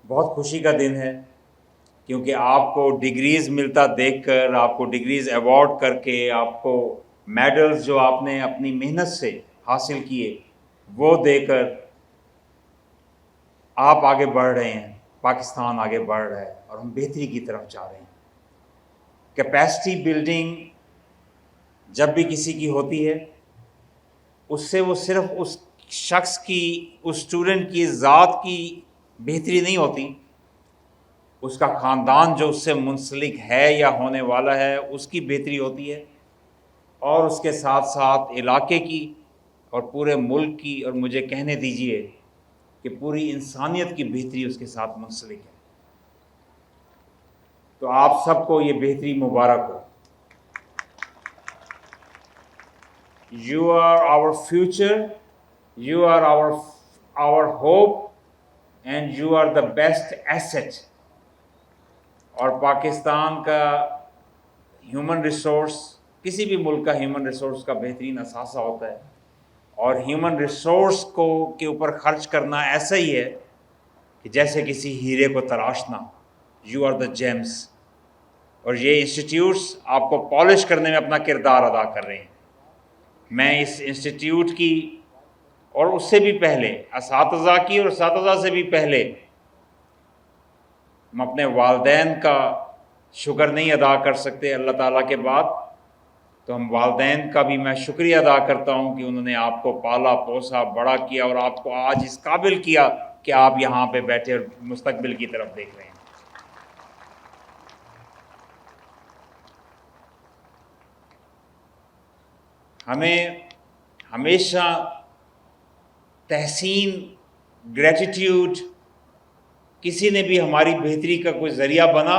بہت خوشی کا دن ہے، کیونکہ آپ کو ڈگریز ملتا دیکھ کر، آپ کو ڈگریز ایوارڈ کر کے، آپ کو میڈلز جو آپ نے اپنی محنت سے حاصل کیے وہ دے کر آپ آگے بڑھ رہے ہیں، پاکستان آگے بڑھ رہا ہے اور ہم بہتری کی طرف جا رہے ہیں۔ کیپیسٹی بلڈنگ جب بھی کسی کی ہوتی ہے، اس سے وہ صرف اس شخص کی، اس اسٹوڈنٹ کی ذات کی بہتری نہیں ہوتی، اس کا خاندان جو اس سے منسلک ہے یا ہونے والا ہے اس کی بہتری ہوتی ہے، اور اس کے ساتھ ساتھ علاقے کی اور پورے ملک کی، اور مجھے کہنے دیجئے کہ پوری انسانیت کی بہتری اس کے ساتھ منسلک ہے۔ تو آپ سب کو یہ بہتری مبارک ہو۔ You are our future, you are our hope, and you are the best asset۔ اور پاکستان کا ہیومن ریسورس، کسی بھی ملک کا ہیومن ریسورس کا بہترین اثاثہ ہوتا ہے، اور ہیومن ریسورس کے اوپر خرچ کرنا ایسا ہی ہے کہ جیسے کسی ہیرے کو تراشنا۔ You are the gems. اور یہ انسٹیٹیوٹس آپ کو پالش کرنے میں اپنا کردار ادا کر رہے ہیں۔ میں اس انسٹیٹیوٹ کی اور اس سے بھی پہلے اساتذہ کی، اور اساتذہ سے بھی پہلے ہم اپنے والدین کا شکر نہیں ادا کر سکتے اللہ تعالیٰ کے بعد، تو ہم والدین کا بھی میں شکریہ ادا کرتا ہوں کہ انہوں نے آپ کو پالا پوسا بڑا کیا اور آپ کو آج اس قابل کیا کہ آپ یہاں پہ بیٹھے اور مستقبل کی طرف دیکھ رہے ہیں۔ ہمیں ہمیشہ تحسین، گریٹیٹیوڈ، کسی نے بھی ہماری بہتری کا کوئی ذریعہ بنا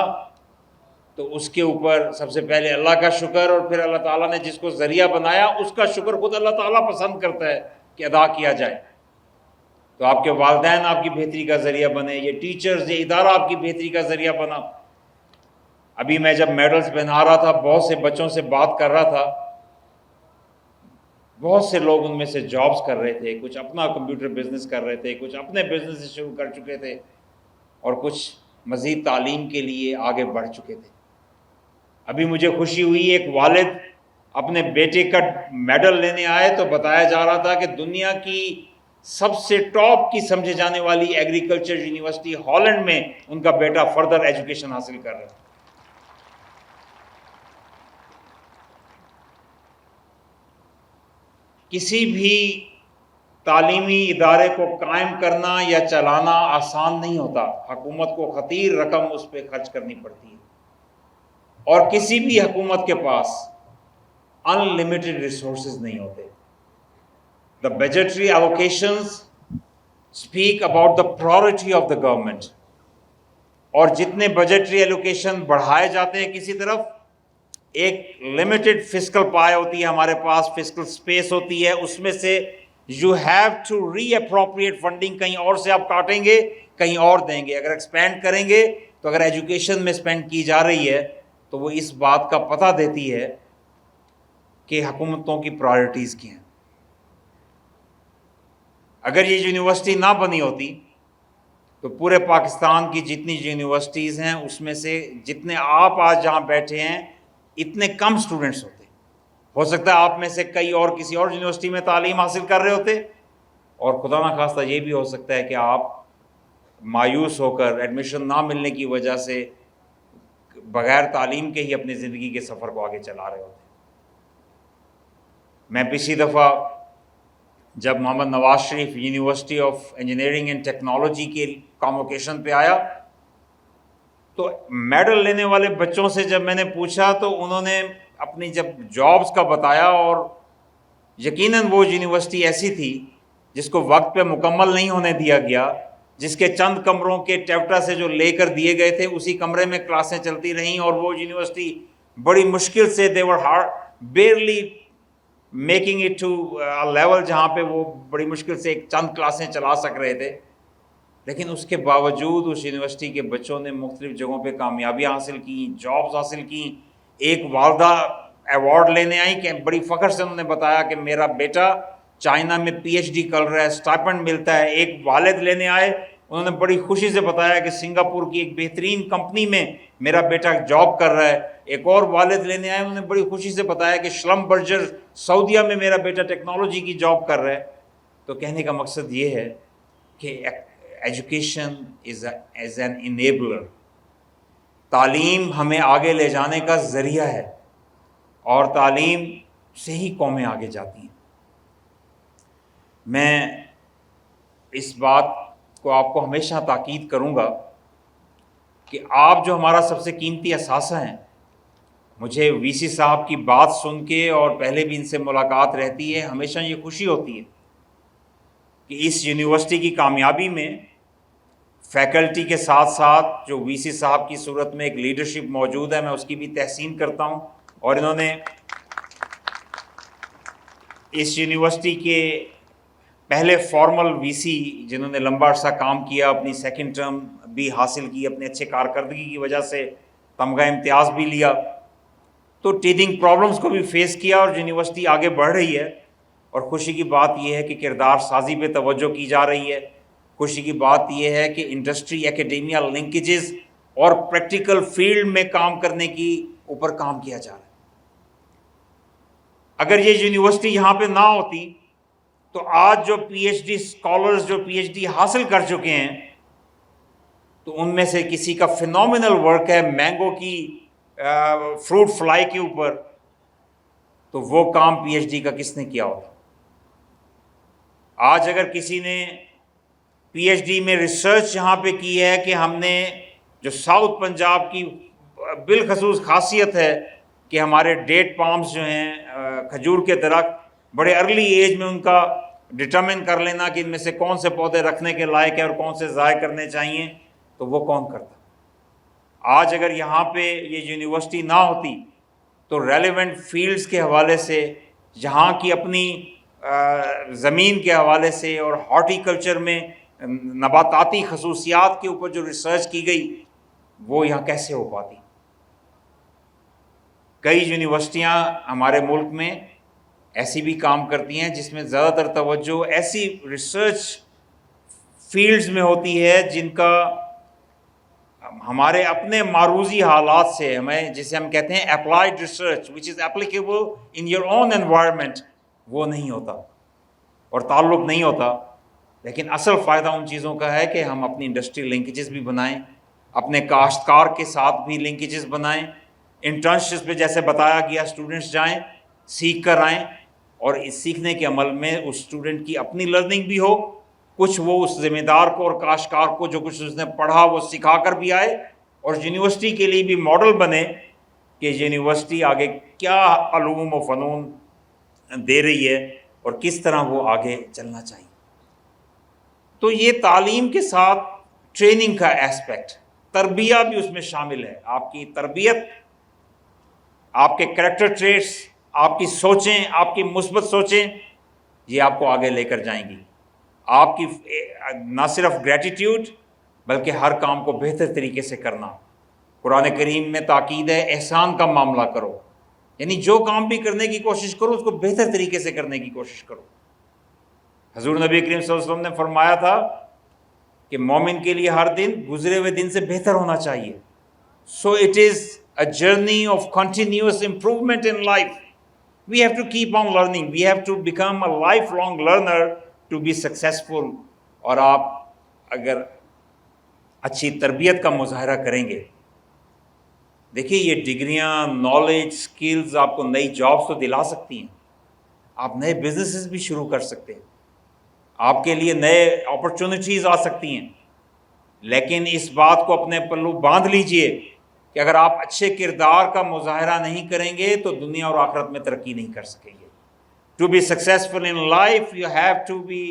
تو اس کے اوپر سب سے پہلے اللہ کا شکر، اور پھر اللہ تعالیٰ نے جس کو ذریعہ بنایا اس کا شکر خود اللہ تعالیٰ پسند کرتا ہے کہ ادا کیا جائے۔ تو آپ کے والدین آپ کی بہتری کا ذریعہ بنے، یہ ٹیچرز، یہ ادارہ آپ کی بہتری کا ذریعہ بنا۔ ابھی میں جب میڈلز پہنا رہا تھا، بہت سے بچوں سے بات کر رہا تھا، بہت سے لوگ ان میں سے جابز کر رہے تھے، کچھ اپنا کمپیوٹر بزنس کر رہے تھے، کچھ اپنے بزنس شروع کر چکے تھے، اور کچھ مزید تعلیم کے لیے آگے بڑھ چکے تھے۔ ابھی مجھے خوشی ہوئی، ایک والد اپنے بیٹے کا میڈل لینے آئے تو بتایا جا رہا تھا کہ دنیا کی سب سے ٹاپ کی سمجھے جانے والی ایگریکلچر یونیورسٹی ہالینڈ میں ان کا بیٹا فردر ایجوکیشن حاصل کر رہا ہے۔ کسی بھی تعلیمی ادارے کو قائم کرنا یا چلانا آسان نہیں ہوتا، حکومت کو خطیر رقم اس پہ خرچ کرنی پڑتی ہے، اور کسی بھی حکومت کے پاس ان لمیٹڈ ریسورسز نہیں ہوتے۔ The budgetary allocations speak about the priority of the government، اور جتنے بجٹری ایلوکیشن بڑھائے جاتے ہیں کسی طرف، ایک لمیٹڈ فسکل پائے ہوتی ہے ہمارے پاس، فسکل سپیس ہوتی ہے، اس میں سے you have to reappropriate funding, کہیں اور سے آپ کاٹیں گے کہیں اور دیں گے۔ اگر ایکسپینڈ کریں گے تو اگر ایجوکیشن میں اسپینڈ کی جا رہی ہے تو وہ اس بات کا پتہ دیتی ہے کہ حکومتوں کی پرائرٹیز کیا ہیں۔ اگر یہ یونیورسٹی نہ بنی ہوتی تو پورے پاکستان کی جتنی یونیورسٹیز ہیں اس میں سے جتنے آپ آج جہاں بیٹھے ہیں اتنے کم سٹوڈنٹس ہوتے۔ ہو سکتا ہے آپ میں سے کئی اور کسی اور یونیورسٹی میں تعلیم حاصل کر رہے ہوتے، اور خدا نخواستہ یہ بھی ہو سکتا ہے کہ آپ مایوس ہو کر ایڈمیشن نہ ملنے کی وجہ سے بغیر تعلیم کے ہی اپنی زندگی کے سفر کو آگے چلا رہے ہوتے۔ میں پچھلی دفعہ جب Muhammad Nawaz Sharif university of engineering and technology کے کانوکیشن پہ آیا تو میڈل لینے والے بچوں سے جب میں نے پوچھا تو انہوں نے اپنی جب جابز کا بتایا، اور یقیناً وہ یونیورسٹی ایسی تھی جس کو وقت پہ مکمل نہیں ہونے دیا گیا، جس کے چند کمروں کے ٹیپٹا سے جو لے کر دیے گئے تھے اسی کمرے میں کلاسیں چلتی رہیں، اور وہ یونیورسٹی بڑی مشکل سے they were barely making it to a level جہاں پہ وہ بڑی مشکل سے ایک چند کلاسیں چلا سک رہے تھے، لیکن اس کے باوجود اس یونیورسٹی کے بچوں نے مختلف جگہوں پہ کامیابیاں حاصل کی، جابز حاصل کی۔ ایک والدہ ایوارڈ لینے آئی کہ بڑی فخر سے انہوں نے بتایا کہ میرا بیٹا چائنا میں پی ایچ ڈی کر رہا ہے، اسٹائپنڈ ملتا ہے۔ ایک والد لینے آئے انہوں نے بڑی خوشی سے بتایا کہ سنگاپور کی ایک بہترین کمپنی میں میرا بیٹا جاب کر رہا ہے. ایک اور والد لینے آئے, انہوں نے بڑی خوشی سے بتایا کہ شلمبرجر سعودیہ میں میرا بیٹا ٹیکنالوجی کی جاب کر رہا ہے. تو کہنے کا مقصد یہ ہے کہ ایجوکیشن از این انیبلر. تعلیم ہمیں آگے لے جانے کا ذریعہ ہے, اور تعلیم سے ہی قومیں آگے جاتی ہیں. میں اس بات کو آپ کو ہمیشہ تاکید کروں گا کہ آپ جو ہمارا سب سے قیمتی اثاثہ ہیں. مجھے وی سی صاحب کی بات سن کے, اور پہلے بھی ان سے ملاقات رہتی ہے, ہمیشہ یہ خوشی ہوتی ہے کہ اس یونیورسٹی کی کامیابی میں فیکلٹی کے ساتھ ساتھ جو وی سی صاحب کی صورت میں ایک لیڈرشپ موجود ہے, میں اس کی بھی تحسین کرتا ہوں. اور انہوں نے اس یونیورسٹی کے پہلے فارمل وی سی جنہوں نے لمبا عرصہ کام کیا, اپنی سیکنڈ ٹرم بھی حاصل کی, اپنے اچھے کارکردگی کی وجہ سے تمغہ امتیاز بھی لیا, تو ٹیتھنگ پرابلمس کو بھی فیس کیا, اور یونیورسٹی آگے بڑھ رہی ہے. اور خوشی کی بات یہ ہے کہ کردار سازی پہ توجہ کی جا رہی ہے. خوشی کی بات یہ ہے کہ انڈسٹری ایکیڈیمیا لنکیجز اور پریکٹیکل فیلڈ میں کام کرنے کی اوپر کام کیا جا رہا ہے. اگر یہ یونیورسٹی یہاں پہ نہ ہوتی تو آج جو پی ایچ ڈی اسکالرز جو پی ایچ ڈی حاصل کر چکے ہیں, تو ان میں سے کسی کا فینومینل ورک ہے مینگو کی فروٹ فلائی کے اوپر, تو وہ کام پی ایچ ڈی کا کس نے کیا ہوتا. آج اگر کسی نے پی ایچ ڈی میں ریسرچ یہاں پہ کی ہے کہ ہم نے جو ساؤتھ پنجاب کی بالخصوص خاصیت ہے کہ ہمارے ڈیٹ پامز جو ہیں, کھجور کے درخت, بڑے ارلی ایج میں ان کا ڈٹرمن کر لینا کہ ان میں سے کون سے پودے رکھنے کے لائق ہیں اور کون سے ضائع کرنے چاہیے, تو وہ کون کرتا. آج اگر یہاں پہ یہ یونیورسٹی نہ ہوتی تو ریلیونٹ فیلڈز کے حوالے سے, یہاں کی اپنی زمین کے حوالے سے, اور ہارٹی کلچر میں نباتاتی خصوصیات کے اوپر جو ریسرچ کی گئی, وہ یہاں کیسے ہو پاتی. کئی یونیورسٹیاں ہمارے ملک میں ایسی بھی کام کرتی ہیں جس میں زیادہ تر توجہ ایسی ریسرچ فیلڈز میں ہوتی ہے جن کا ہمارے اپنے معروضی حالات سے, ہمیں جسے ہم کہتے ہیں applied research which is applicable in your own environment, وہ نہیں ہوتا اور تعلق نہیں ہوتا. لیکن اصل فائدہ ان چیزوں کا ہے کہ ہم اپنی انڈسٹری لنکیجز بھی بنائیں, اپنے کاشتکار کے ساتھ بھی لنکیجز بنائیں. انٹرنشپس پہ جیسے بتایا گیا, اسٹوڈنٹس جائیں, سیکھ کر آئیں, اور اس سیکھنے کے عمل میں اس اسٹوڈنٹ کی اپنی لرننگ بھی ہو, کچھ وہ اس ذمہ دار کو اور کاشتکار کو جو کچھ اس نے پڑھا وہ سکھا کر بھی آئے, اور یونیورسٹی کے لیے بھی ماڈل بنے کہ یونیورسٹی آگے کیا علوم و فنون دے رہی ہے اور کس طرح وہ آگے چلنا چاہیے. تو یہ تعلیم کے ساتھ ٹریننگ کا ایسپیکٹ, تربیہ بھی اس میں شامل ہے. آپ کی تربیت, آپ کے کریکٹر ٹریٹس, آپ کی سوچیں, آپ کی مثبت سوچیں, یہ آپ کو آگے لے کر جائیں گی. آپ کی نہ صرف گریٹیٹیوڈ بلکہ ہر کام کو بہتر طریقے سے کرنا. قرآن کریم میں تاکید ہے احسان کا معاملہ کرو, یعنی جو کام بھی کرنے کی کوشش کرو اس کو بہتر طریقے سے کرنے کی کوشش کرو. حضور نبی کریم صلی اللہ علیہ وسلم نے فرمایا تھا کہ مومن کے لیے ہر دن گزرے ہوئے دن سے بہتر ہونا چاہیے. So it is a journey of continuous improvement in life. We have to keep on learning. We have to become a lifelong learner to be successful. اور آپ اگر اچھی تربیت کا مظاہرہ کریں گے, دیکھیے یہ ڈگریاں, نالج, سکلز آپ کو نئی جابس تو دلا سکتی ہیں, آپ نئے بزنسز بھی شروع کر سکتے ہیں, آپ کے لیے نئے اپرچونٹیز آ سکتی ہیں, لیکن اس بات کو اپنے پلو باندھ لیجئے کہ اگر آپ اچھے کردار کا مظاہرہ نہیں کریں گے تو دنیا اور آخرت میں ترقی نہیں کر سکیں گے. To be successful in life you have to be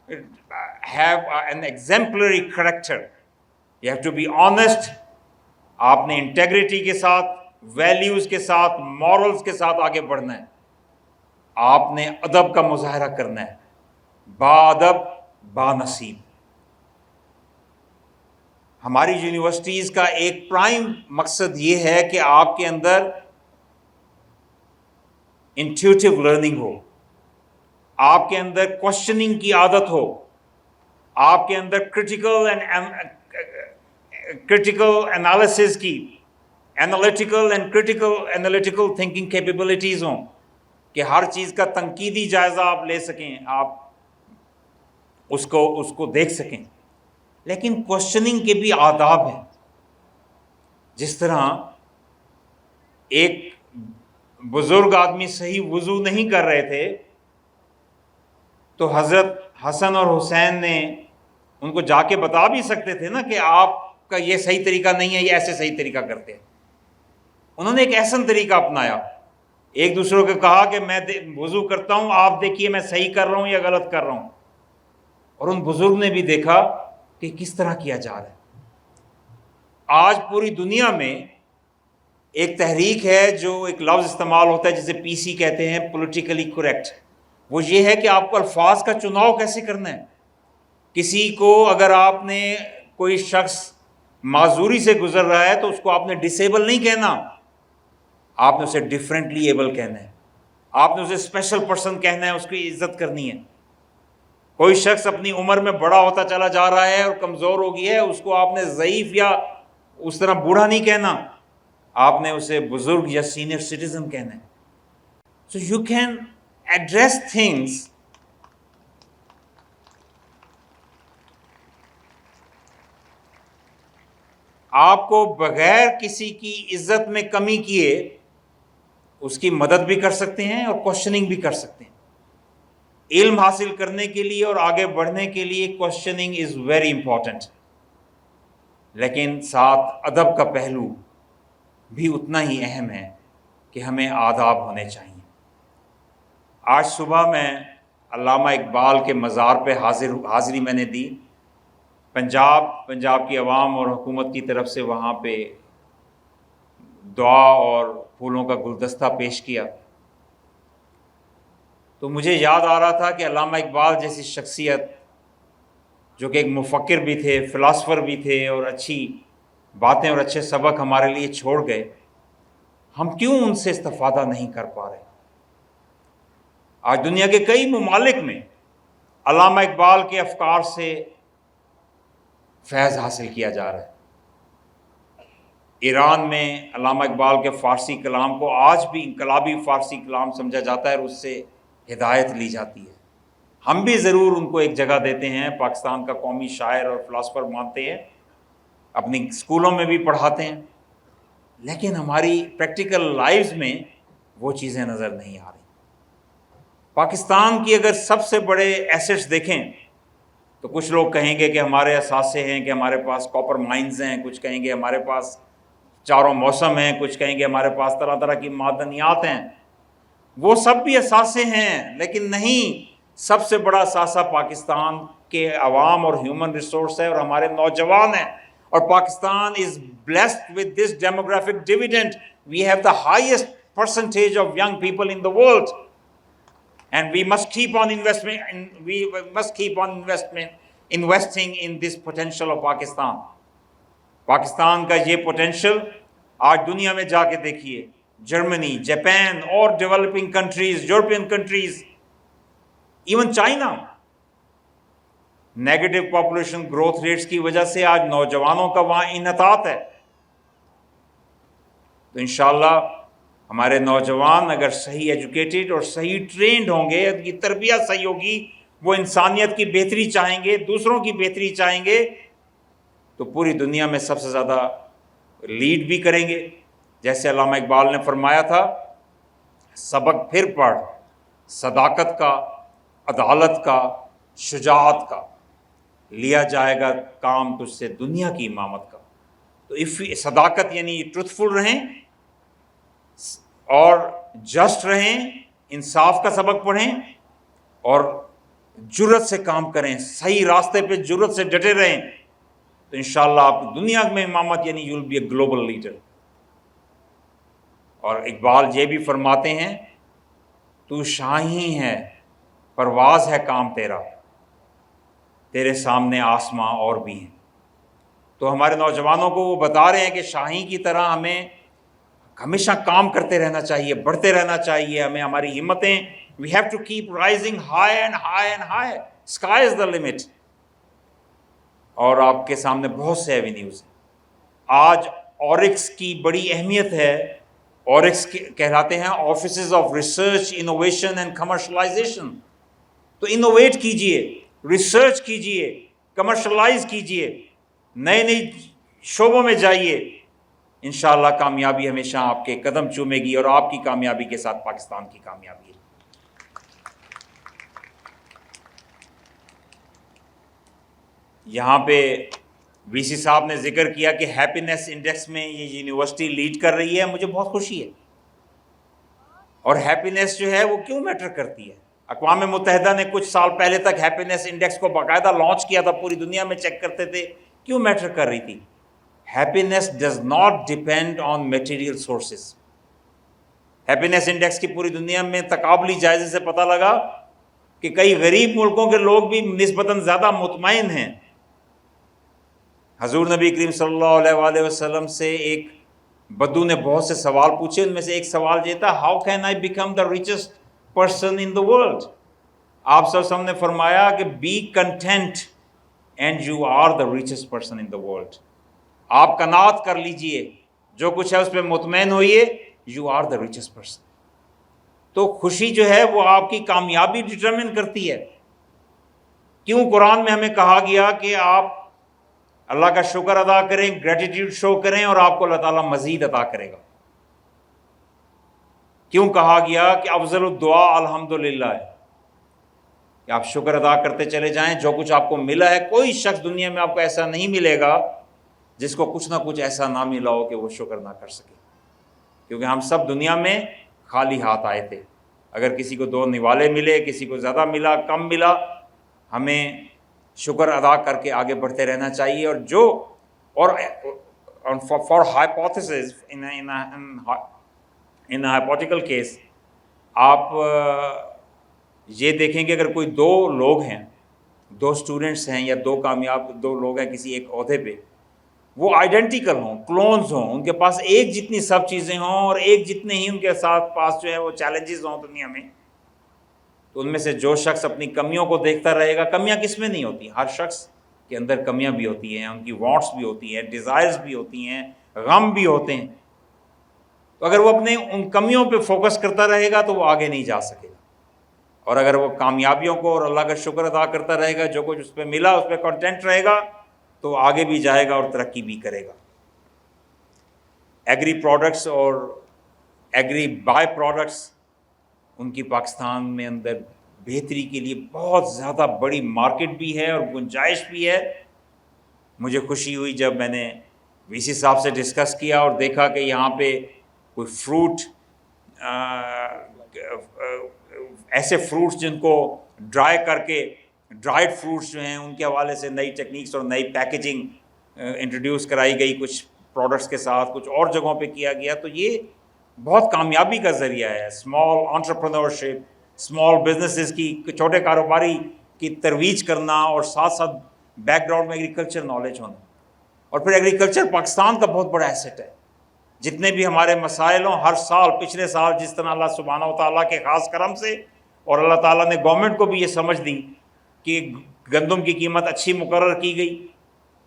have an exemplary character, you have to be honest. آپ نے انٹیگریٹی کے ساتھ, ویلیوز کے ساتھ, مورلز کے ساتھ آگے بڑھنا ہے. آپ نے ادب کا مظاہرہ کرنا ہے, با ادب با نصیب. ہماری یونیورسٹیز کا ایک پرائم مقصد یہ ہے کہ آپ کے اندر انٹیوٹیو لرننگ ہو, آپ کے اندر کوشچننگ کی عادت ہو, آپ کے اندر کرٹیکل انالیسز کی، انالیٹیکل تھنکنگ کیپیبلٹیز ہوں کہ ہر چیز کا تنقیدی جائزہ آپ لے سکیں، آپ اس کو دیکھ سکیں. لیکن کوشچننگ کے بھی آداب ہیں. جس طرح ایک بزرگ آدمی صحیح وضو نہیں کر رہے تھے تو حضرت حسن اور حسین نے ان کو جا کے بتا بھی سکتے تھے نا کہ آپ کا یہ صحیح طریقہ نہیں ہے، یہ ایسے صحیح طریقہ کرتے ہیں. انہوں نے ایک احسن طریقہ اپنایا، ایک دوسرے کو کہا کہ میں وضو کرتا ہوں، آپ دیکھیے میں صحیح کر رہا ہوں یا غلط کر رہا ہوں. اور ان بزرگ نے بھی دیکھا کہ کس طرح کیا جا رہا ہے. آج پوری دنیا میں ایک تحریک ہے جو ایک لفظ استعمال ہوتا ہے جسے پی سی کہتے ہیں، پولیٹیکلی کریکٹ. وہ یہ ہے کہ آپ کو الفاظ کا چناؤ کیسے کرنا ہے. کسی کو اگر آپ نے، کوئی شخص معذوری سے گزر رہا ہے تو اس کو آپ نے ڈسیبل نہیں کہنا، آپ نے اسے ڈفرینٹلی ایبل کہنا ہے، آپ نے اسے اسپیشل پرسن کہنا ہے، اس کی عزت کرنی ہے. کوئی شخص اپنی عمر میں بڑا ہوتا چلا جا رہا ہے اور کمزور ہو گیا ہے، اس کو آپ نے ضعیف یا اس طرح بوڑھا نہیں کہنا، آپ نے اسے بزرگ یا سینئر سٹیزن کہنا ہے. So you can address things آپ کو بغیر کسی کی عزت میں کمی کیے اس کی مدد بھی کر سکتے ہیں اور کوشچننگ بھی کر سکتے ہیں. علم حاصل کرنے کے لیے اور آگے بڑھنے کے لیے کوشچننگ از ویری امپورٹنٹ، لیکن ساتھ ادب کا پہلو بھی اتنا ہی اہم ہے کہ ہمیں آداب ہونے چاہیے. آج صبح میں علامہ اقبال کے مزار پہ حاضری میں نے دی. پنجاب کی عوام اور حکومت کی طرف سے وہاں پہ دعا اور پھولوں کا گلدستہ پیش کیا. تو مجھے یاد آ رہا تھا کہ علامہ اقبال جیسی شخصیت جو کہ ایک مفکر بھی تھے، فلاسفر بھی تھے، اور اچھی باتیں اور اچھے سبق ہمارے لیے چھوڑ گئے، ہم کیوں ان سے استفادہ نہیں کر پا رہے؟ آج دنیا کے کئی ممالک میں علامہ اقبال کے افکار سے فیض حاصل کیا جا رہا ہے. ایران میں علامہ اقبال کے فارسی کلام کو آج بھی انقلابی فارسی کلام سمجھا جاتا ہے اور اس سے ہدایت لی جاتی ہے. ہم بھی ضرور ان کو ایک جگہ دیتے ہیں، پاکستان کا قومی شاعر اور فلاسفر مانتے ہیں، اپنی اسکولوں میں بھی پڑھاتے ہیں، لیکن ہماری پریکٹیکل لائفز میں وہ چیزیں نظر نہیں آ رہی. پاکستان کی اگر سب سے بڑے ایسٹس دیکھیں تو کچھ لوگ کہیں گے کہ ہمارے اثاثے ہیں، کہ ہمارے پاس کاپر مائنز ہیں، کچھ کہیں گے ہمارے پاس چاروں موسم ہیں، کچھ کہیں گے ہمارے پاس طرح طرح کی معدنیات ہیں. وہ سب بھی اثاثے ہیں، لیکن نہیں، سب سے بڑا اثاثہ پاکستان کے عوام اور ہیومن ریسورس ہے اور ہمارے نوجوان ہیں. اور Pakistan is blessed with this demographic dividend. We have the highest percentage of young people in the world, and we must keep on investing in this potential of Pakistan. Pakistan کا یہ پوٹینشل آج دنیا میں جا کے دیکھیے، جرمنی، جاپان اور developing countries, European countries, even China, negative population growth rates کی وجہ سے آج نوجوانوں کا وہاں انحطاط ہے. تو انشاءاللہ ہمارے نوجوان اگر صحیح ایجوکیٹڈ اور صحیح ٹرینڈ ہوں گے، ان کی تربیت صحیح ہوگی، وہ انسانیت کی بہتری چاہیں گے، دوسروں کی بہتری چاہیں گے، تو پوری دنیا میں سب سے زیادہ لیڈ بھی کریں گے. جیسے علامہ اقبال نے فرمایا تھا، سبق پھر پڑھ، صداقت کا، عدالت کا، شجاعت کا، لیا جائے گا کام تجھ سے دنیا کی امامت کا. تو صداقت یعنی ٹروتھفل رہیں اور جسٹ رہیں، انصاف کا سبق پڑھیں اور جرت سے کام کریں، صحیح راستے پہ جرت سے ڈٹے رہیں، تو انشاءاللہ آپ دنیا میں امامت یعنی you will be a global leader. اور اقبال یہ بھی فرماتے ہیں، تو شاہی ہے، پرواز ہے کام تیرا، تیرے سامنے آسماں اور بھی ہیں. تو ہمارے نوجوانوں کو وہ بتا رہے ہیں کہ شاہی کی طرح ہمیں ہمیشہ کام کرتے رہنا چاہیے، بڑھتے رہنا چاہیے. ہمیں ہماری ہمتیں، we have to keep rising high and high and high. Sky is the limit. اور آپ کے سامنے بہت سے ایوینیوز ہیں. آج اورکس کی بڑی اہمیت ہے. اورکس کہلاتے ہیں offices of research innovation and commercialisation. تو انوویٹ کیجئے, ریسرچ کیجئے, کمرشلائز کیجئے, نئے نئے شعبوں میں جائیے. انشاءاللہ کامیابی ہمیشہ آپ کے قدم چومے گی, اور آپ کی کامیابی کے ساتھ پاکستان کی کامیابی ہے. یہاں پہ وی سی صاحب نے ذکر کیا کہ ہیپینس انڈیکس میں یہ یونیورسٹی لیڈ کر رہی ہے. مجھے بہت خوشی ہے. اور ہیپینس جو ہے وہ کیوں میٹر کرتی ہے؟ اقوام متحدہ نے کچھ سال پہلے تک ہیپینس انڈیکس کو باقاعدہ لانچ کیا تھا, پوری دنیا میں چیک کرتے تھے. کیوں میٹر کر رہی تھی؟ Happiness does not depend on material sources. Happiness index کی پوری دنیا میں تقابلی جائزے سے پتہ لگا کہ کئی غریب ملکوں کے لوگ بھی نسبتاً زیادہ مطمئن ہیں. حضور نبی کریم صلی اللہ علیہ وآلہ وسلم سے ایک بدو نے بہت سے سوال پوچھے. ان میں سے ایک سوال یہ تھا, how can I become the richest person in the world. آپ صلی اللہ علیہ وسلم نے فرمایا کہ be content and you are the richest person in the world. آپ قناعت کر لیجئے, جو کچھ ہے اس پہ مطمئن ہوئیے, you are the richest person. تو خوشی جو ہے وہ آپ کی کامیابی ڈٹرمن کرتی ہے. کیوں قرآن میں ہمیں کہا گیا کہ آپ اللہ کا شکر ادا کریں, گریٹیٹیوڈ شو کریں, اور آپ کو اللہ تعالیٰ مزید عطا کرے گا. کیوں کہا گیا کہ افضل الدعا الحمدللہ ہے, کہ آپ شکر ادا کرتے چلے جائیں. جو کچھ آپ کو ملا ہے, کوئی شخص دنیا میں آپ کو ایسا نہیں ملے گا جس کو کچھ نہ کچھ ایسا نہ ملا ہو کہ وہ شکر نہ کر سکے. کیونکہ ہم سب دنیا میں خالی ہاتھ آئے تھے. اگر کسی کو 2 نوالے ملے, کسی کو زیادہ ملا, کم ملا, ہمیں شکر ادا کر کے آگے بڑھتے رہنا چاہیے. اور جو فار ہائپوتھیسز ان ہائپوتیکل کیس, آپ یہ دیکھیں کہ اگر کوئی 2 لوگ ہیں, 2 اسٹوڈنٹس ہیں, یا 2 کامیاب 2 لوگ ہیں کسی ایک عہدے پہ, وہ آئیڈینٹیکل ہوں, کلونز ہوں, ان کے پاس ایک جتنی سب چیزیں ہوں, اور ایک جتنے ہی ان کے ساتھ پاس جو ہے وہ چیلنجز ہوں دنیا میں, تو ان میں سے جو شخص اپنی کمیوں کو دیکھتا رہے گا, کمیاں کس میں نہیں ہوتی, ہر شخص کے اندر کمیاں بھی ہوتی ہیں, ان کی وانٹس بھی ہوتی ہیں, ڈیزائرز بھی ہوتی ہیں, غم بھی ہوتے ہیں. تو اگر وہ اپنے ان کمیوں پہ فوکس کرتا رہے گا تو وہ آگے نہیں جا سکے گا. اور اگر وہ کامیابیوں کو اور اللہ کا شکر ادا کرتا رہے گا, جو کچھ اس پہ ملا اس پہ کنٹینٹ رہے گا, تو وہ آگے بھی جائے گا اور ترقی بھی کرے گا. ایگری پروڈکٹس اور ایگری بائی پروڈکٹس, ان کی پاکستان میں اندر بہتری کے لیے بہت زیادہ بڑی مارکیٹ بھی ہے اور گنجائش بھی ہے. مجھے خوشی ہوئی جب میں نے وی سی صاحب سے ڈسکس کیا اور دیکھا کہ یہاں پہ کوئی فروٹ, ایسے فروٹس جن کو ڈرائی کر کے, ڈرائیڈ فروٹس جو ہیں ان کے حوالے سے نئی ٹیکنیکس اور نئی پیکیجنگ انٹروڈیوس کرائی گئی, کچھ پروڈکٹس کے ساتھ, کچھ اور جگہوں پہ کیا گیا. تو یہ بہت کامیابی کا ذریعہ ہے. اسمال انٹرپرینورشپ, اسمال بزنسز کی, چھوٹے کاروباری کی ترویج کرنا, اور ساتھ ساتھ بیک گراؤنڈ میں ایگریکلچر نالج ہونا. اور پھر ایگریکلچر پاکستان کا بہت بڑا ایسٹ ہے. جتنے بھی ہمارے مسائل ہوں, ہر سال, پچھلے سال جس طرح اللہ سبحانہ و تعالیٰ کے خاص کرم سے, اور اللہ تعالیٰ نے گورنمنٹ کو بھی یہ سمجھ دی کہ گندم کی قیمت اچھی مقرر کی گئی,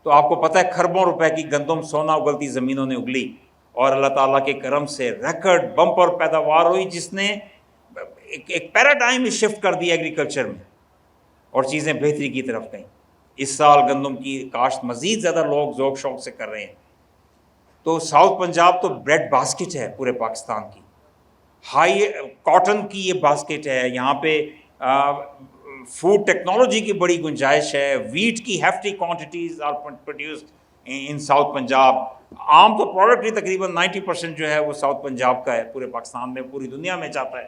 تو آپ کو پتہ ہے کھربوں روپے کی گندم سونا اگلتی زمینوں نے اگلی, اور اللہ تعالیٰ کے کرم سے ریکارڈ بمپر پیداوار ہوئی, جس نے ایک پیراڈائم ہی شفٹ کر دیا ایگریکلچر میں, اور چیزیں بہتری کی طرف گئیں. اس سال گندم کی کاشت مزید زیادہ لوگ ذوق شوق سے کر رہے ہیں. تو ساؤتھ پنجاب تو بریڈ باسکٹ ہے پورے پاکستان کی, ہائی کاٹن کی یہ باسکٹ ہے. یہاں پہ فوڈ ٹیکنالوجی کی بڑی گنجائش ہے. ویٹ کی hefty quantities are produced in South Punjab. عام تو پروڈکٹ ہی تقریباً 90% جو ہے وہ ساؤتھ پنجاب کا ہے, پورے پاکستان میں, پوری دنیا میں جاتا ہے.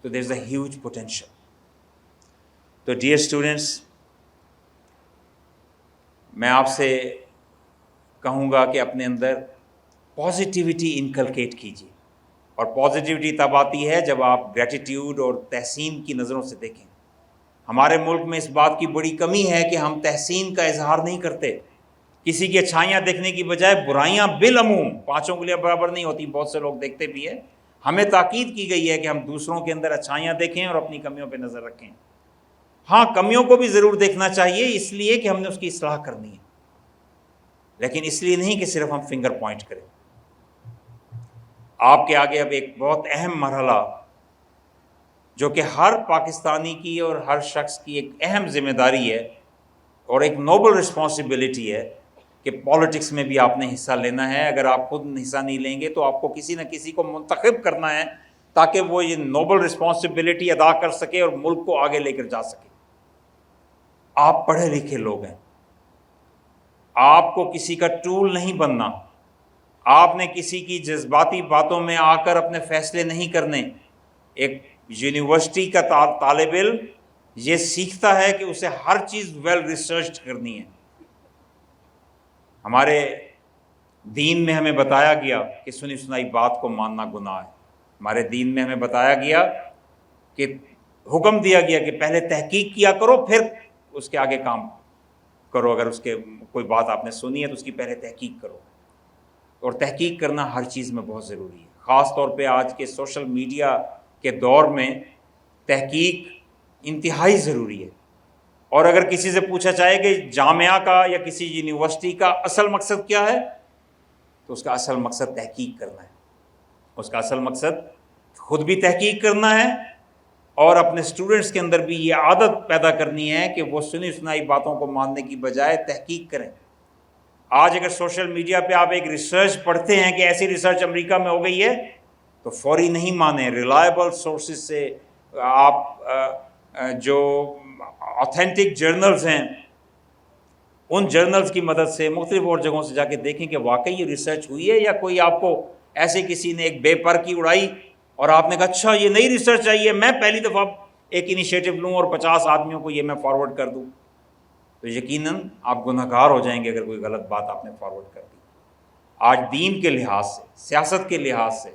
تو دیر از اے ہیوج پوٹینشیل. تو ڈیئر اسٹوڈنٹس, میں آپ سے کہوں گا کہ اپنے اندر پازیٹیوٹی انکلکیٹ کیجیے. اور پازیٹیوٹی تب آتی ہے جب آپ گریٹیٹیوڈ اور تحسین کی نظروں سے دیکھیں. ہمارے ملک میں اس بات کی بڑی کمی ہے کہ ہم تحسین کا اظہار نہیں کرتے. کسی کی اچھائیاں دیکھنے کی بجائے برائیاں بالعموم 5 انگلیاں برابر نہیں ہوتی, بہت سے لوگ دیکھتے بھی ہیں. ہمیں تاکید کی گئی ہے کہ ہم دوسروں کے اندر اچھائیاں دیکھیں اور اپنی کمیوں پہ نظر رکھیں. ہاں کمیوں کو بھی ضرور دیکھنا چاہیے، اس لیے کہ ہم نے اس کی اصلاح کرنی ہے، لیکن اس لیے نہیں کہ صرف ہم فنگر پوائنٹ کریں۔ آپ کے آگے اب ایک بہت اہم مرحلہ جو کہ ہر پاکستانی کی اور ہر شخص کی ایک اہم ذمہ داری ہے اور ایک نوبل رسپانسبلٹی ہے کہ پالیٹکس میں بھی آپ نے حصہ لینا ہے۔ اگر آپ خود حصہ نہیں لیں گے تو آپ کو کسی نہ کسی کو منتخب کرنا ہے تاکہ وہ یہ نوبل رسپانسبلٹی ادا کر سکے اور ملک کو آگے لے کر جا سکے۔ آپ پڑھے لکھے لوگ ہیں، آپ کو کسی کا ٹول نہیں بننا، آپ نے کسی کی جذباتی باتوں میں آ کر اپنے فیصلے نہیں کرنے۔ ایک یونیورسٹی کا طالب علم یہ سیکھتا ہے کہ اسے ہر چیز ویل ریسرچ کرنی ہے۔ ہمارے دین میں ہمیں بتایا گیا کہ سنی سنائی بات کو ماننا گناہ ہے۔ ہمارے دین میں ہمیں بتایا گیا کہ حکم دیا گیا کہ پہلے تحقیق کیا کرو پھر اس کے آگے کام کرو۔ اگر اس کے کوئی بات آپ نے سنی ہے تو اس کی پہلے تحقیق کرو، اور تحقیق کرنا ہر چیز میں بہت ضروری ہے، خاص طور پہ آج کے سوشل میڈیا کے دور میں تحقیق انتہائی ضروری ہے۔ اور اگر کسی سے پوچھا جائے کہ جامعہ کا یا کسی یونیورسٹی کا اصل مقصد کیا ہے تو اس کا اصل مقصد تحقیق کرنا ہے، اس کا اصل مقصد خود بھی تحقیق کرنا ہے اور اپنے اسٹوڈنٹس کے اندر بھی یہ عادت پیدا کرنی ہے کہ وہ سنی سنائی باتوں کو ماننے کی بجائے تحقیق کریں۔ آج اگر سوشل میڈیا پہ آپ ایک ریسرچ پڑھتے ہیں کہ ایسی ریسرچ امریکہ میں ہو گئی ہے تو فوری نہیں مانیں، ریلائبل سورسز سے آپ جو آتھینٹک جرنلز ہیں ان جرنلز کی مدد سے مختلف اور جگہوں سے جا کے دیکھیں کہ واقعی یہ ریسرچ ہوئی ہے یا کوئی آپ کو ایسے کسی نے ایک بے پر کی اڑائی اور آپ نے کہا اچھا یہ نئی ریسرچ آئی ہے، میں پہلی دفعہ ایک انیشیٹو لوں اور 50 آدمیوں کو یہ میں فارورڈ کر دوں، تو یقیناً آپ گنہگار ہو جائیں گے اگر کوئی غلط بات آپ نے فارورڈ کر دی۔ آج دین کے لحاظ سے، سیاست کے لحاظ سے،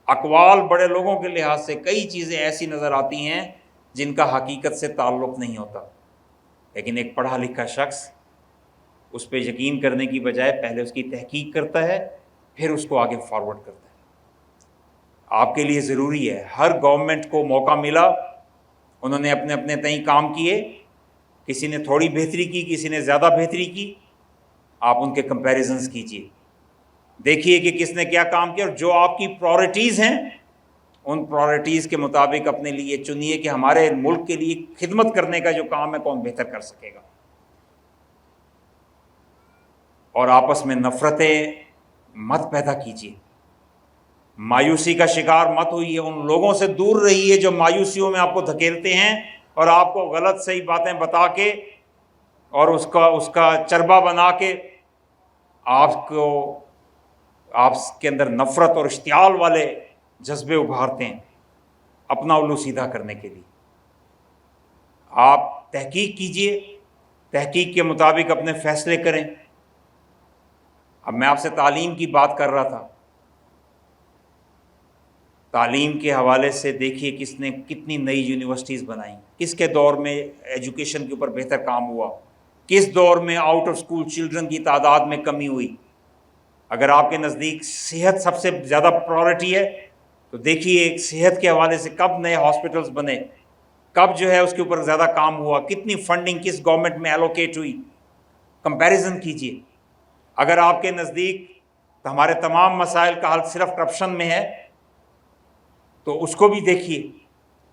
اقوال بڑے لوگوں کے لحاظ سے کئی چیزیں ایسی نظر آتی ہیں جن کا حقیقت سے تعلق نہیں ہوتا، لیکن ایک پڑھا لکھا شخص اس پہ یقین کرنے کی بجائے پہلے اس کی تحقیق کرتا ہے پھر اس کو آگے فارورڈ کرتا ہے۔ آپ کے لیے ضروری ہے، ہر گورنمنٹ کو موقع ملا، انہوں نے اپنے اپنے تئیں کام کیے، کسی نے تھوڑی بہتری کی، کسی نے زیادہ بہتری کی، آپ ان کے کمپیریزنز کیجئے، دیکھیے کہ کس نے کیا کام کیا، اور جو آپ کی پرائرٹیز ہیں ان پرائرٹیز کے مطابق اپنے لیے چنیے کہ ہمارے ملک کے لیے خدمت کرنے کا جو کام ہے کون بہتر کر سکے گا۔ اور آپس میں نفرتیں مت پیدا کیجیے، مایوسی کا شکار مت ہوئیے، ان لوگوں سے دور رہیے جو مایوسیوں میں آپ کو دھکیلتے ہیں اور آپ کو غلط صحیح باتیں بتا کے اور اس کا چربا بنا کے آپ کے اندر نفرت اور اشتعال والے جذبے ابھارتے ہیں اپنا الو سیدھا کرنے کے لیے۔ آپ تحقیق کیجئے، تحقیق کے مطابق اپنے فیصلے کریں۔ اب میں آپ سے تعلیم کی بات کر رہا تھا، تعلیم کے حوالے سے دیکھیے کس نے کتنی نئی یونیورسٹیز بنائیں، کس کے دور میں ایجوکیشن کے اوپر بہتر کام ہوا، کس دور میں آؤٹ آف اسکول چلڈرن کی تعداد میں کمی ہوئی۔ اگر آپ کے نزدیک صحت سب سے زیادہ پرائرٹی ہے تو دیکھیے صحت کے حوالے سے کب نئے ہاسپٹلز بنے، کب جو ہے اس کے اوپر زیادہ کام ہوا، کتنی فنڈنگ کس گورنمنٹ میں ایلوکیٹ ہوئی، کمپیریزن کیجیے۔ اگر آپ کے نزدیک ہمارے تمام مسائل کا حل صرف کرپشن میں ہے تو اس کو بھی دیکھیے،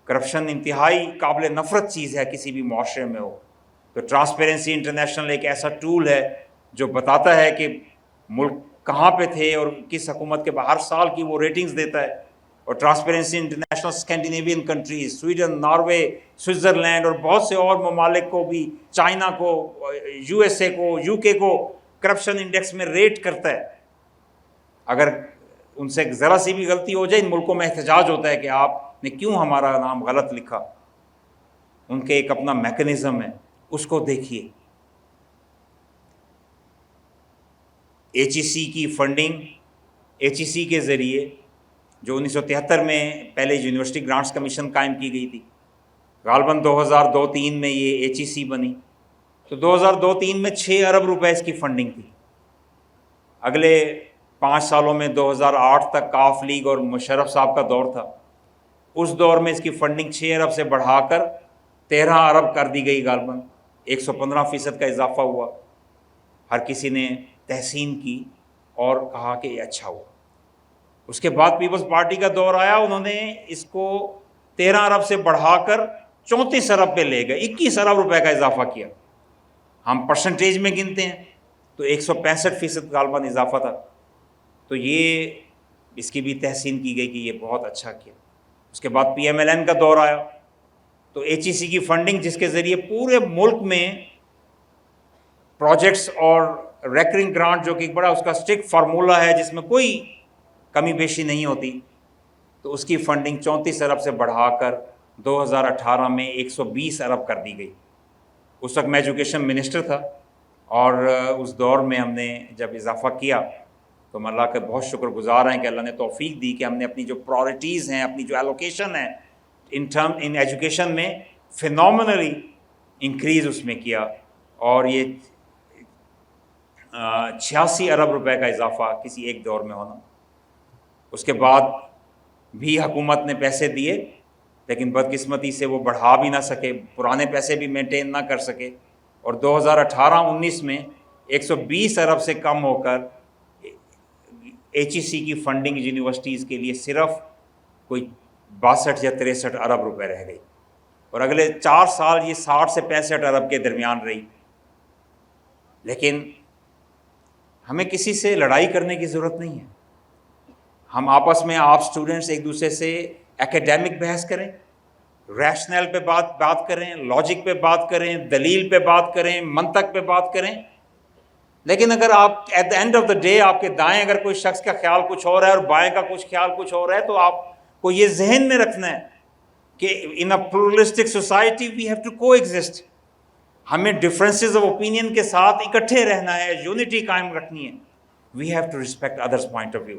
کرپشن انتہائی قابل نفرت چیز ہے کسی بھی معاشرے میں ہو۔ تو ٹرانسپیرنسی انٹرنیشنل ایک ایسا ٹول ہے جو بتاتا ہے کہ ملک کہاں پہ تھے اور کس حکومت کے ہر سال کی وہ ریٹنگز دیتا ہے۔ اور transparency international Scandinavian countries, Sweden, Norway, Switzerland اور بہت سے اور ممالک کو بھی، چائنا کو، یو ایس اے کو، یو کے کو کرپشن انڈیکس میں ریٹ کرتا ہے۔ اگر ان سے ذرا سی بھی غلطی ہو جائے ان ملکوں میں احتجاج ہوتا ہے کہ آپ نے کیوں ہمارا نام غلط لکھا۔ ان کے ایک اپنا میکنزم ہے، اس کو دیکھیے۔ ایچ ای سی کی فنڈنگ، ایچ ای سی کے ذریعے جو 1973 میں پہلے یونیورسٹی گرانٹس کمیشن قائم کی گئی تھی، غالباً 2002-03 میں یہ ایچ ای سی بنی، تو 2002-03 میں 6 ارب روپے اس کی فنڈنگ تھی۔ اگلے 5 سالوں میں 2008 تک کاف لیگ اور مشرف صاحب کا دور تھا، اس دور میں اس کی فنڈنگ 6 ارب سے بڑھا کر 13 ارب کر دی گئی غالباً، 115% کا اضافہ ہوا. ہر کسی نے تحسین کی اور کہا کہ یہ اچھا ہوا. اس کے بعد پیپلز پارٹی کا دور آیا، انہوں نے اس کو 13 ارب سے بڑھا کر 34 ارب پہ لے گئے، 21 ارب روپے کا اضافہ کیا. ہم پرسنٹیج میں گنتے ہیں تو 165% غالباً اضافہ تھا. تو یہ اس کی بھی تحسین کی گئی کہ یہ بہت اچھا کیا. اس کے بعد پی ایم ایل این کا دور آیا تو ایچ ای سی کی فنڈنگ، جس کے ذریعے پورے ملک میں پروجیکٹس اور ریکرنگ گرانٹ، جو کہ ایک بڑا اس کا اسٹرکٹ فارمولا ہے جس میں کوئی کمی بیشی نہیں ہوتی، تو اس کی فنڈنگ 34 ارب سے بڑھا کر 2018 میں 120 ارب کر دی گئی. اس وقت میں ایجوکیشن منسٹر تھا اور اس دور میں ہم نے جب اضافہ کیا تو ہم اللہ کے بہت شکر گزار ہیں کہ اللہ نے توفیق دی کہ ہم نے اپنی جو پرائرٹیز ہیں، اپنی جو ایلوکیشن ہے ان ایجوکیشن میں فینومنلی انکریز اس میں کیا، اور یہ 86 ارب روپے کا اضافہ کسی ایک دور میں ہونا. اس کے بعد بھی حکومت نے پیسے دیے لیکن بدقسمتی سے وہ بڑھا بھی نہ سکے، پرانے پیسے بھی مینٹین نہ کر سکے، اور 2018-19 میں 120 ارب سے کم ہو کر ایچ ای سی کی فنڈنگ یونیورسٹیز کے لیے صرف کوئی 62 یا 63 ارب روپے رہ گئی، اور اگلے 4 سال یہ 60 سے 65 ارب کے درمیان رہی. لیکن ہمیں کسی سے لڑائی کرنے کی ضرورت نہیں ہے. ہم آپس میں، آپ اسٹوڈنٹس ایک دوسرے سے ایکیڈیمک بحث کریں، ریشنل پہ بات کریں، لاجک پہ بات کریں، دلیل پہ بات کریں، منطق پہ بات کریں. لیکن اگر آپ at the end of the day آپ کے دائیں اگر کوئی شخص کا خیال کچھ اور ہے اور بائیں کا کچھ خیال کچھ اور ہے، تو آپ کو یہ ذہن میں رکھنا ہے کہ in a pluralistic society we have to coexist. ہمیں ڈفرینسز آف اوپینین کے ساتھ اکٹھے رہنا ہے، یونٹی قائم رکھنی ہے. We have to respect others point of view.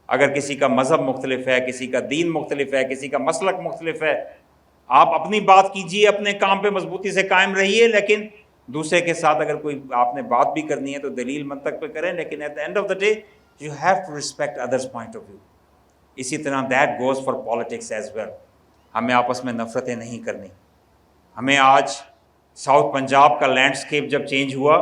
اگر کسی کا مذہب مختلف ہے، کسی کا دین مختلف ہے، کسی کا مسلک مختلف ہے، آپ اپنی بات کیجئے، اپنے کام پہ مضبوطی سے قائم رہیے، لیکن دوسرے کے ساتھ اگر کوئی آپ نے بات بھی کرنی ہے تو دلیل منطق پہ کریں. لیکن at the end of the day you have to respect others point of view. اسی طرح that goes for politics as well. ہمیں آپس میں نفرتیں نہیں کرنی. ہمیں آج ساؤتھ پنجاب کا لینڈسکیپ جب چینج ہوا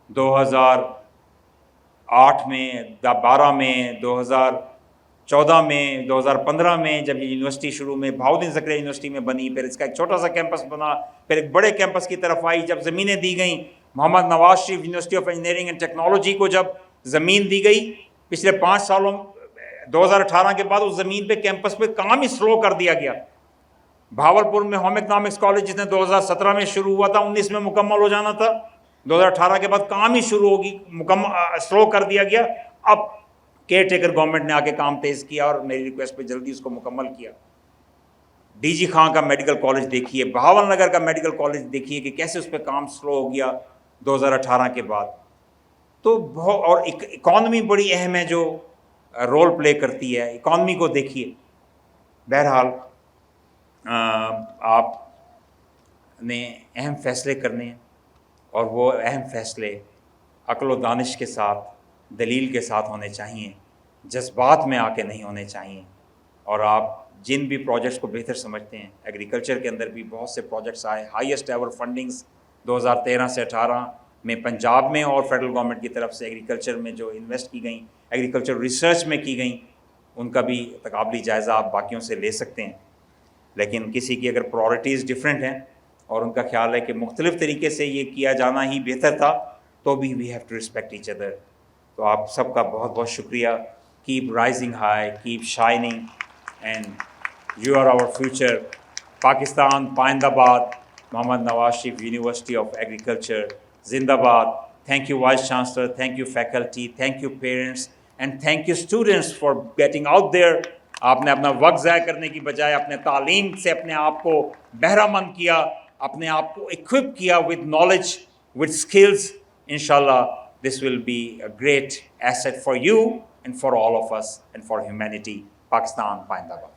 2008 میں، 12 میں، 2014 میں، 2015 میں، جب یہ یونیورسٹی شروع میں بہاؤالدین زکریا یونیورسٹی میں بنی، پھر اس کا ایک چھوٹا سا کیمپس بنا، پھر ایک بڑے کیمپس کی طرف آئی. جب زمینیں دی گئیں، Muhammad Nawaz Sharif university of engineering and technology کو جب زمین دی گئی، پچھلے 5 سالوں 2018 کے بعد اس زمین پہ کیمپس پہ کام ہی سلو کر دیا گیا. بھاولپور میں ہوم اکنامکس کالج جس نے 2017 میں شروع ہوا تھا، 19 میں مکمل ہو جانا تھا، 2018 کے بعد کام ہی شروع ہوگی، سلو کر دیا گیا. اب کیئر ٹیکر گورنمنٹ نے آ کے کام تیز کیا اور میری ریکویسٹ پہ جلدی اس کو مکمل کیا. ڈی جی خان کا میڈیکل کالج دیکھیے، بہاول نگر کا میڈیکل کالج دیکھیے کہ کیسے اس پہ کام سلو ہو گیا 2018 کے بعد. تو بہت، اور اکانومی بڑی اہم ہے جو رول پلے کرتی ہے، اکانومی کو دیکھیے. بہرحال آپ نے اہم فیصلے کرنے ہیں، اور وہ اہم فیصلے عقل و دانش کے ساتھ، دلیل کے ساتھ ہونے چاہیے، جذبات میں آ کے نہیں ہونے چاہیے. اور آپ جن بھی پروجیکٹس کو بہتر سمجھتے ہیں، ایگریکلچر کے اندر بھی بہت سے پروجیکٹس آئے، ہائیسٹ ایور فنڈنگز 2013 سے 18 میں پنجاب میں اور فیڈرل گورنمنٹ کی طرف سے ایگریکلچر میں جو انویسٹ کی گئیں، ایگریکلچر ریسرچ میں کی گئیں، ان کا بھی تقابلی جائزہ آپ باقیوں سے لے سکتے ہیں. لیکن کسی کی اگر پرائرٹیز ڈفرینٹ ہیں اور ان کا خیال ہے کہ مختلف طریقے سے یہ کیا جانا ہی بہتر تھا، تو بھی we have to respect each other. تو آپ سب کا بہت بہت شکریہ. Keep rising high, keep shining, and you are our future. Pakistan پائندہ باد. Muhammad Nawaz Sharif university of agriculture زندہ باد. Thank you vice chancellor, thank you faculty, thank you parents, and thank you students for getting out there. آپ نے اپنا وقت ضائع کرنے کی بجائے اپنے تعلیم سے اپنے آپ کو بہرہ مند کیا، اپنے آپ کو equip کیا with knowledge, with skills. Inshallah, this will be a great asset for you and for all of us and for humanity. Pakistan, Payindabad.